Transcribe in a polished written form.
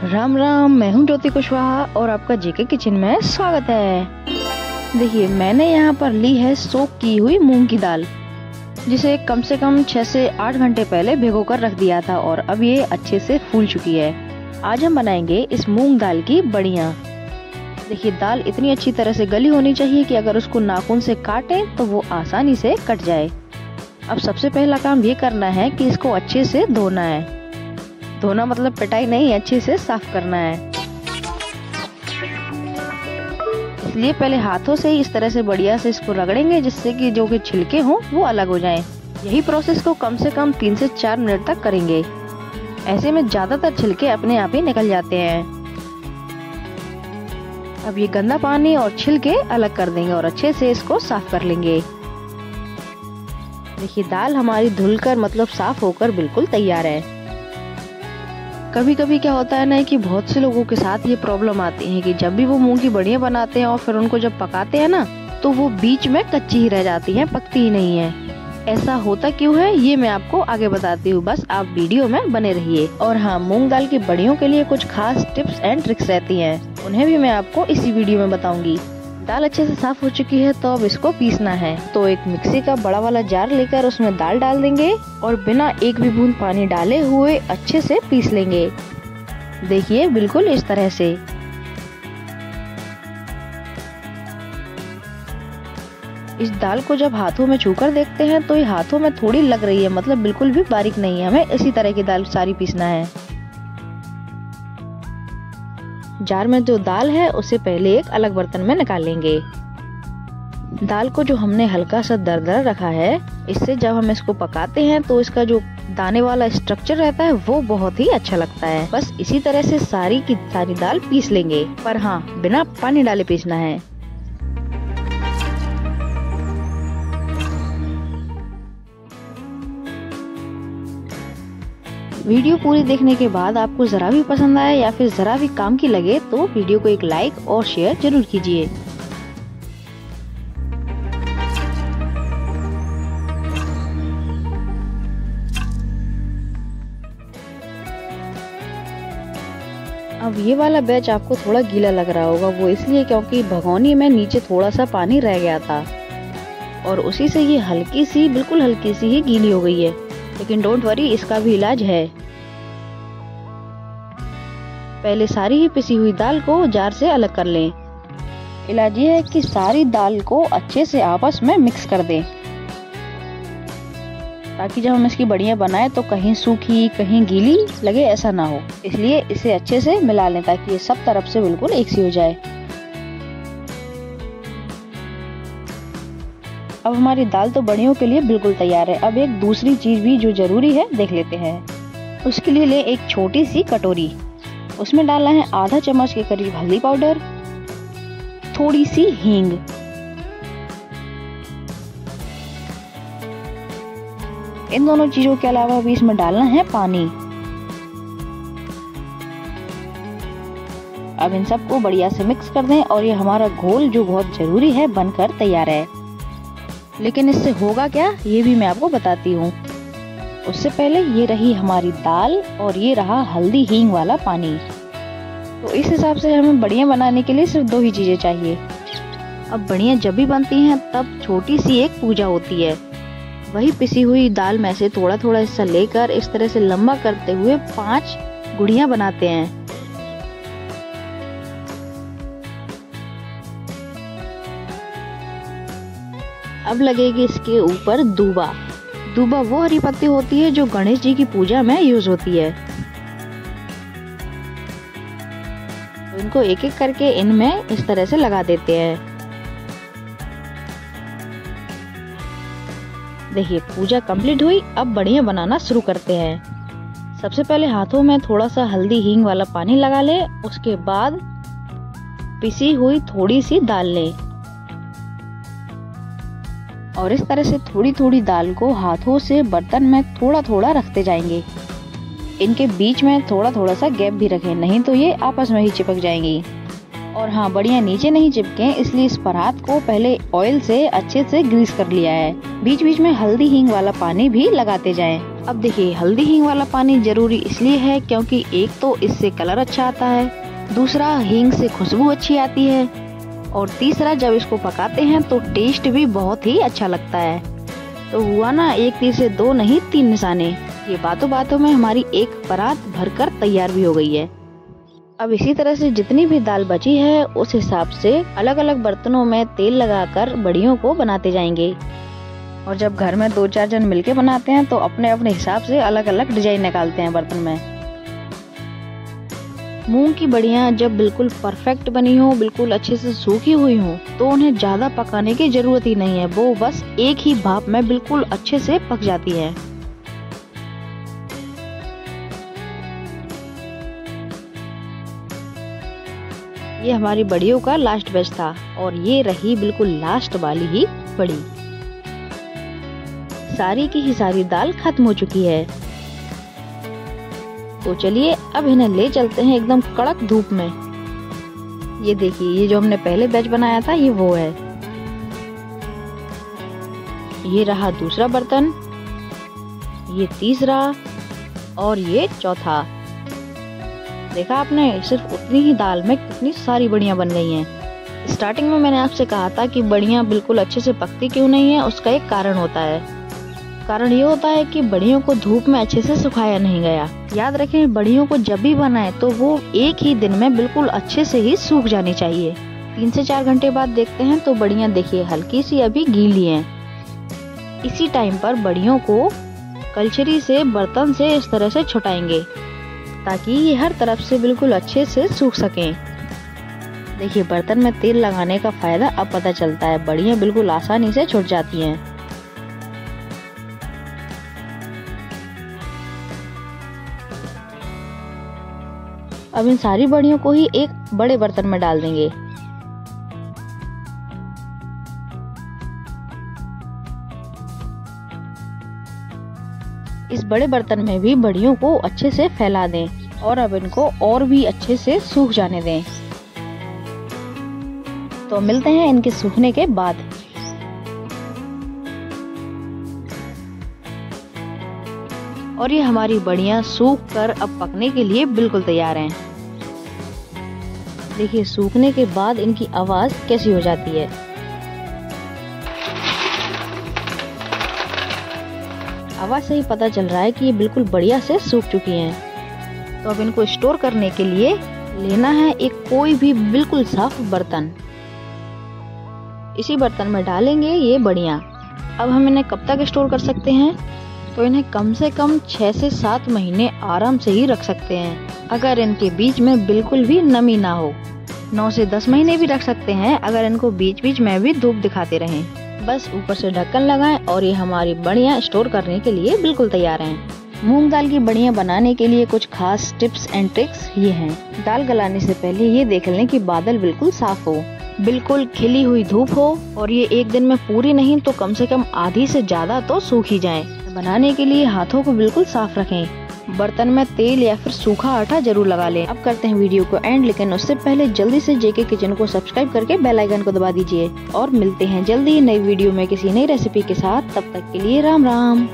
राम राम, मैं हूं ज्योति कुशवाहा और आपका जेके किचन में स्वागत है। देखिए, मैंने यहाँ पर ली है सोक की हुई मूंग की दाल, जिसे कम से कम 6 से 8 घंटे पहले भिगोकर रख दिया था और अब ये अच्छे से फूल चुकी है। आज हम बनाएंगे इस मूंग दाल की बड़ियाँ। देखिए, दाल इतनी अच्छी तरह से गली होनी चाहिए कि अगर उसको नाखून से काटें तो वो आसानी से कट जाए। अब सबसे पहला काम ये करना है कि इसको अच्छे से धोना है। धोना मतलब पिटाई नहीं, अच्छे से साफ करना है। इसलिए पहले हाथों से ही इस तरह से बढ़िया से इसको रगड़ेंगे, जिससे कि जो भी छिलके हों वो अलग हो जाएं। यही प्रोसेस को कम से कम 3 से 4 मिनट तक करेंगे। ऐसे में ज्यादातर छिलके अपने आप ही निकल जाते हैं। अब ये गंदा पानी और छिलके अलग कर देंगे और अच्छे से इसको साफ कर लेंगे। देखिए, दाल हमारी धुलकर मतलब साफ होकर बिल्कुल तैयार है। कभी कभी क्या होता है ना कि बहुत से लोगों के साथ ये प्रॉब्लम आती है कि जब भी वो मूंग की बड़ियाँ बनाते हैं और फिर उनको जब पकाते हैं ना, तो वो बीच में कच्ची ही रह जाती हैं, पकती ही नहीं है। ऐसा होता क्यों है ये मैं आपको आगे बताती हूँ, बस आप वीडियो में बने रहिए। और हाँ, मूंग दाल की बड़ियों के लिए कुछ खास टिप्स एंड ट्रिक्स रहती हैं, उन्हें भी मैं आपको इसी वीडियो में बताऊंगी। दाल अच्छे से साफ हो चुकी है, तो अब इसको पीसना है। तो एक मिक्सी का बड़ा वाला जार लेकर उसमें दाल डाल देंगे और बिना एक भी बूंद पानी डाले हुए अच्छे से पीस लेंगे। देखिए, बिल्कुल इस तरह से। इस दाल को जब हाथों में छूकर देखते हैं तो ये हाथों में थोड़ी लग रही है, मतलब बिल्कुल भी बारीक नहीं है। हमें इसी तरह की दाल सारी पीसना है। जार में जो दाल है उसे पहले एक अलग बर्तन में निकाल लेंगे। दाल को जो हमने हल्का सा दरदरा रखा है, इससे जब हम इसको पकाते हैं तो इसका जो दाने वाला स्ट्रक्चर रहता है वो बहुत ही अच्छा लगता है। बस इसी तरह से सारी की सारी दाल पीस लेंगे, पर हाँ, बिना पानी डाले पीसना है। वीडियो पूरी देखने के बाद आपको जरा भी पसंद आए या फिर जरा भी काम की लगे तो वीडियो को एक लाइक और शेयर जरूर कीजिए। अब ये वाला बैच आपको थोड़ा गीला लग रहा होगा, वो इसलिए क्योंकि भगोनी में नीचे थोड़ा सा पानी रह गया था और उसी से ये हल्की सी, बिल्कुल हल्की सी ही गीली हो गई है। लेकिन डोंट वरी, इसका भी इलाज है। पहले सारी ही पिसी हुई दाल को जार से अलग कर लें। इलाज ये है कि सारी दाल को अच्छे से आपस में मिक्स कर दें, ताकि जब हम इसकी बड़ियाँ बनाएं तो कहीं सूखी कहीं गीली लगे, ऐसा ना हो। इसलिए इसे अच्छे से मिला लें ताकि ये सब तरफ से बिल्कुल एक सी हो जाए। अब हमारी दाल तो बड़ियों के लिए बिल्कुल तैयार है। अब एक दूसरी चीज भी जो जरूरी है देख लेते हैं। उसके लिए ले एक छोटी सी कटोरी, उसमें डालना है आधा चम्मच के करीब हल्दी पाउडर, थोड़ी सी हींग, इन दोनों चीजों के अलावा भी इसमें डालना है पानी। अब इन सबको बढ़िया से मिक्स कर दें और ये हमारा घोल जो बहुत जरूरी है बनकर तैयार है। लेकिन इससे होगा क्या, ये भी मैं आपको बताती हूँ। उससे पहले ये रही हमारी दाल और ये रहा हल्दी हींग वाला पानी। तो इस हिसाब से हमें बड़ियाँ बनाने के लिए सिर्फ 2 ही चीजें चाहिए। अब बड़ियाँ जब भी बनती हैं तब छोटी सी एक पूजा होती है। वही पिसी हुई दाल में से थोड़ा थोड़ा हिस्सा लेकर इस तरह से लंबा करते हुए 5 गुड़ियाँ बनाते हैं। अब लगेगी इसके ऊपर दूबा। दूबा वो हरी पत्ती होती है जो गणेश जी की पूजा में यूज होती है। तो इनको एक एक करके इनमें इस तरह से लगा देते हैं। देखिए, पूजा कंप्लीट हुई। अब बड़ियाँ बनाना शुरू करते हैं। सबसे पहले हाथों में थोड़ा सा हल्दी हींग वाला पानी लगा ले। उसके बाद पिसी हुई थोड़ी सी दाल लें और इस तरह से थोड़ी थोड़ी दाल को हाथों से बर्तन में थोड़ा थोड़ा रखते जाएंगे। इनके बीच में थोड़ा थोड़ा सा गैप भी रखें, नहीं तो ये आपस में ही चिपक जाएंगी। और हाँ, बड़ियाँ नीचे नहीं चिपके, इसलिए इस परात को पहले ऑयल से अच्छे से ग्रीस कर लिया है। बीच बीच में हल्दी हींग वाला पानी भी लगाते जाएं। अब देखिए, हल्दी हींग वाला पानी जरूरी इसलिए है क्योंकि एक तो इससे कलर अच्छा आता है, दूसरा हींग से खुशबू अच्छी आती है, और तीसरा जब इसको पकाते हैं तो टेस्ट भी बहुत ही अच्छा लगता है। तो हुआ ना, एक तीर से दो नहीं 3 निशाने। ये बातों बातों में हमारी एक परात भरकर तैयार भी हो गई है। अब इसी तरह से जितनी भी दाल बची है उस हिसाब से अलग अलग बर्तनों में तेल लगाकर बड़ियों को बनाते जाएंगे। और जब घर में 2-4 जन मिलके बनाते हैं तो अपने अपने हिसाब से अलग अलग डिजाइन निकालते हैं बर्तन में। मूंग की बड़ियाँ जब बिल्कुल परफेक्ट बनी हो, बिल्कुल अच्छे से सूखी हुई हो, तो उन्हें ज्यादा पकाने की जरूरत ही नहीं है, वो बस एक ही भाप में बिल्कुल अच्छे से पक जाती है। ये हमारी बड़ियों का लास्ट बैच था और ये रही बिल्कुल लास्ट वाली ही बड़ी। सारी की ही सारी दाल खत्म हो चुकी है। तो चलिए अब इन्हें ले चलते हैं एकदम कड़क धूप में। ये देखिए, ये जो हमने पहले बैच बनाया था ये वो है। ये रहा दूसरा बर्तन, ये तीसरा और ये चौथा। देखा आपने, सिर्फ उतनी ही दाल में कितनी सारी बड़ियां बन गई हैं। स्टार्टिंग में मैंने आपसे कहा था कि बड़ियां बिल्कुल अच्छे से पकती क्यों नहीं है, उसका एक कारण होता है। कारण ये होता है कि बड़ियों को धूप में अच्छे से सुखाया नहीं गया। याद रखें, बड़ियों को जब भी बनाए तो वो एक ही दिन में बिल्कुल अच्छे से ही सूख जानी चाहिए। 3 से 4 घंटे बाद देखते हैं तो बड़ियां देखिए हल्की सी अभी गीली हैं। इसी टाइम पर बड़ियों को कलछरी से बर्तन से इस तरह से छुटाएंगे ताकि ये हर तरफ से बिल्कुल अच्छे से सूख सकें। देखिए, बर्तन में तेल लगाने का फायदा अब पता चलता है। बड़ियां बिल्कुल आसानी से छुट जाती हैं। अब इन सारी बड़ियों को ही एक बड़े बर्तन में डाल देंगे। इस बड़े बर्तन में भी बड़ियों को अच्छे से फैला दें और अब इनको और भी अच्छे से सूख जाने दें। तो मिलते हैं इनके सूखने के बाद। और ये हमारी बड़ियां सूख कर अब पकने के लिए बिल्कुल तैयार हैं। देखिए, सूखने के बाद इनकी आवाज कैसी हो जाती है। आवाज से ही पता चल रहा है कि ये बिल्कुल बढ़िया से सूख चुकी हैं। तो अब इनको स्टोर करने के लिए लेना है एक कोई भी बिल्कुल साफ बर्तन। इसी बर्तन में डालेंगे ये बड़ियां। अब हम इन्हें कब तक स्टोर कर सकते हैं? तो इन्हें कम से कम 6 से 7 महीने आराम से ही रख सकते हैं, अगर इनके बीच में बिल्कुल भी नमी ना हो। 9 से 10 महीने भी रख सकते हैं अगर इनको बीच बीच में भी धूप दिखाते रहें। बस ऊपर से ढक्कन लगाएं और ये हमारी बड़ियां स्टोर करने के लिए बिल्कुल तैयार हैं। मूंग दाल की बड़ियां बनाने के लिए कुछ खास टिप्स एंड ट्रिक्स ये हैं। दाल गलाने से पहले ये देख लें कि बादल बिल्कुल साफ हो, बिल्कुल खिली हुई धूप हो और ये एक दिन में पूरी नहीं तो कम से कम आधी से ज्यादा तो सूख ही जाए। बनाने के लिए हाथों को बिल्कुल साफ रखें। बर्तन में तेल या फिर सूखा आटा जरूर लगा लें। अब करते हैं वीडियो को एंड, लेकिन उससे पहले जल्दी से जेके किचन को सब्सक्राइब करके बेल आइकन को दबा दीजिए। और मिलते हैं जल्दी नई वीडियो में किसी नई रेसिपी के साथ। तब तक के लिए राम राम।